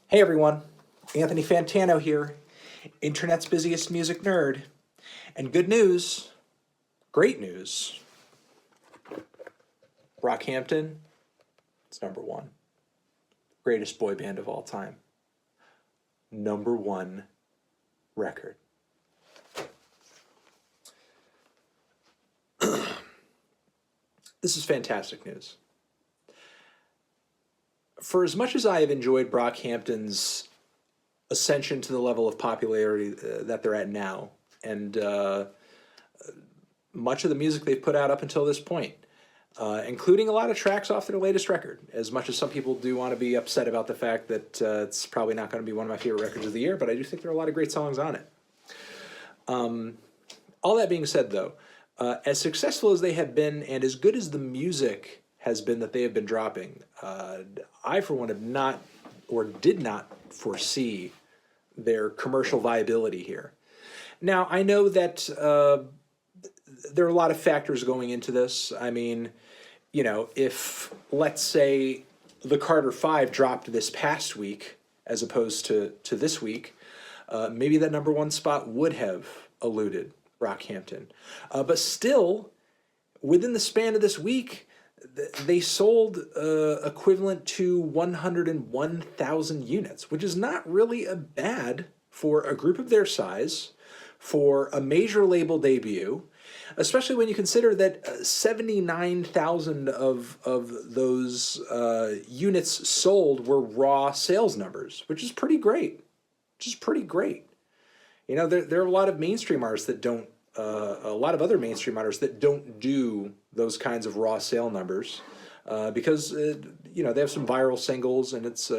Hey everyone, Anthony Fantano here, internet's busiest music nerd. And good news, great news, Brockhampton, it's number one. Greatest boy band of all time. Number one record. This is fantastic news. For as much as I have enjoyed Brockhampton's ascension to the level of popularity that they're at now, and much of the music they've put out up until this point, including a lot of tracks off their latest record, as much as some people do want to be upset about the fact that it's probably not going to be one of my favorite records of the year, but I do think there are a lot of great songs on it. All that being said, though, as successful as they have been and as good as the music has been that they have been dropping, I, for one, have not or did not foresee their commercial viability here. Now, I know that there are a lot of factors going into this. I mean, you know, if, let's say, the Carter 5 dropped this past week as opposed to this week, maybe that number one spot would have eluded Brockhampton. But still, within the span of this week, they sold equivalent to 101,000 units, which is not really a bad for a group of their size, for a major label debut, especially when you consider that 79,000 of those units sold were raw sales numbers, which is pretty great. You know, there are a lot of mainstream artists that don't, a lot of other mainstream artists that don't do those kinds of raw sale numbers because, you know, they have some viral singles and it's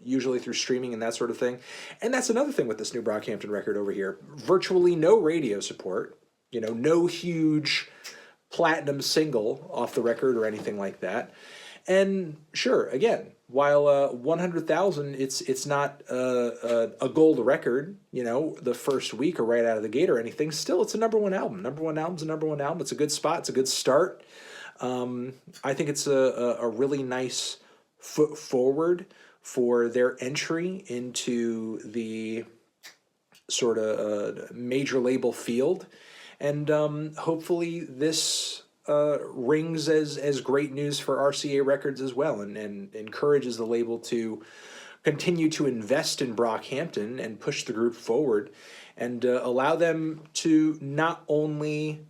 usually through streaming and that sort of thing. And that's another thing with this new Brockhampton record over here. Virtually no radio support, you know, no huge platinum single off the record or anything like that. And sure, again, while 100,000, it's not a gold record, you know, the first week or right out of the gate or anything. Still, it's a number one album. Number one album's a number one album. It's a good spot. It's a good start. I think it's a really nice foot forward for their entry into the sort of major label field. And hopefully this rings as great news for RCA Records as well, and encourages the label to continue to invest in Brockhampton and push the group forward and allow them to not only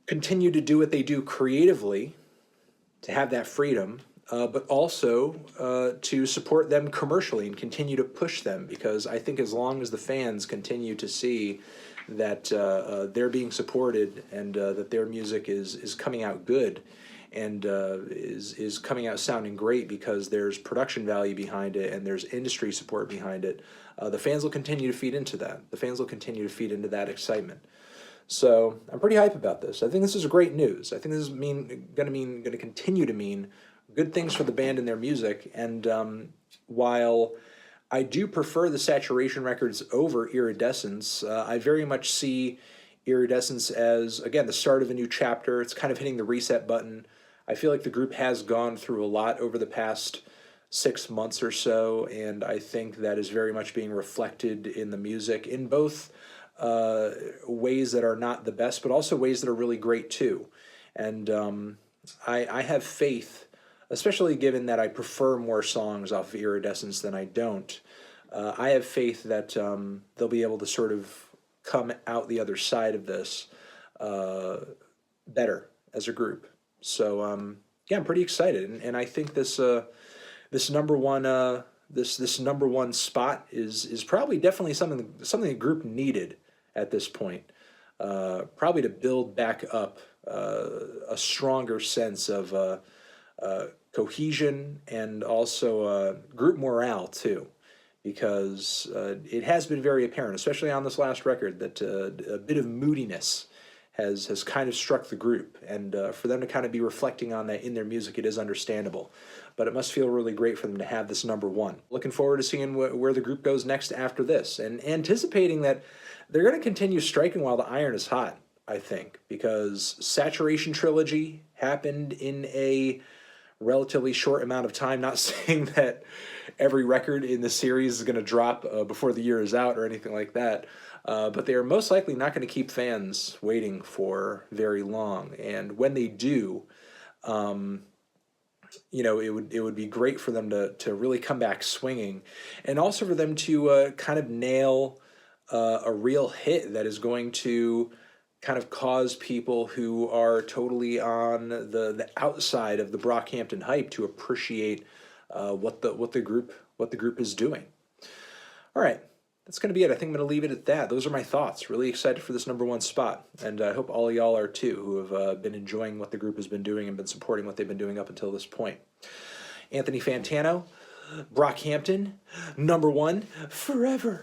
continue to do what they do creatively, to have that freedom, but also to support them commercially and continue to push them, because I think as long as the fans continue to see that they're being supported and that their music is coming out good and is coming out sounding great because there's production value behind it and there's industry support behind it, the fans will continue to feed into that. The fans will continue to feed into that excitement. So I'm pretty hype about this. I think this is great news. I think this is going to continue to mean good things for the band and their music. And while I do prefer the Saturation records over Iridescence, I very much see Iridescence as, again, the start of a new chapter. It's kind of hitting the reset button. I feel like the group has gone through a lot over the past 6 months or so, and I think that is very much being reflected in the music in both ways that are not the best, but also ways that are really great too. And I have faith, especially given that I prefer more songs off of Iridescence than I don't. I have faith that they'll be able to sort of come out the other side of this better as a group. So yeah, I'm pretty excited, and I think this this number one this number one spot is probably definitely something the group needed at this point, probably to build back up a stronger sense of cohesion and also group morale too, because it has been very apparent, especially on this last record, that a bit of moodiness has kind of struck the group, and for them to kind of be reflecting on that in their music, it is understandable. But it must feel really great for them to have this number one. Looking forward to seeing where the group goes next after this, and anticipating that they're going to continue striking while the iron is hot, I think, because Saturation Trilogy happened in a relatively short amount of time. Not saying that every record in the series is going to drop before the year is out or anything like that. But they are most likely not going to keep fans waiting for very long. And when they do, you know, it would be great for them to really come back swinging, and also for them to kind of nail a real hit that is going to kind of cause people who are totally on the outside of the Brockhampton hype to appreciate what the group is doing. All right, that's going to be it. I think I'm going to leave it at that. Those are my thoughts. Really excited for this #1 spot, and I hope all of y'all are too, who have been enjoying what the group has been doing and been supporting what they've been doing up until this point. Anthony Fantano, Brockhampton, #1 forever.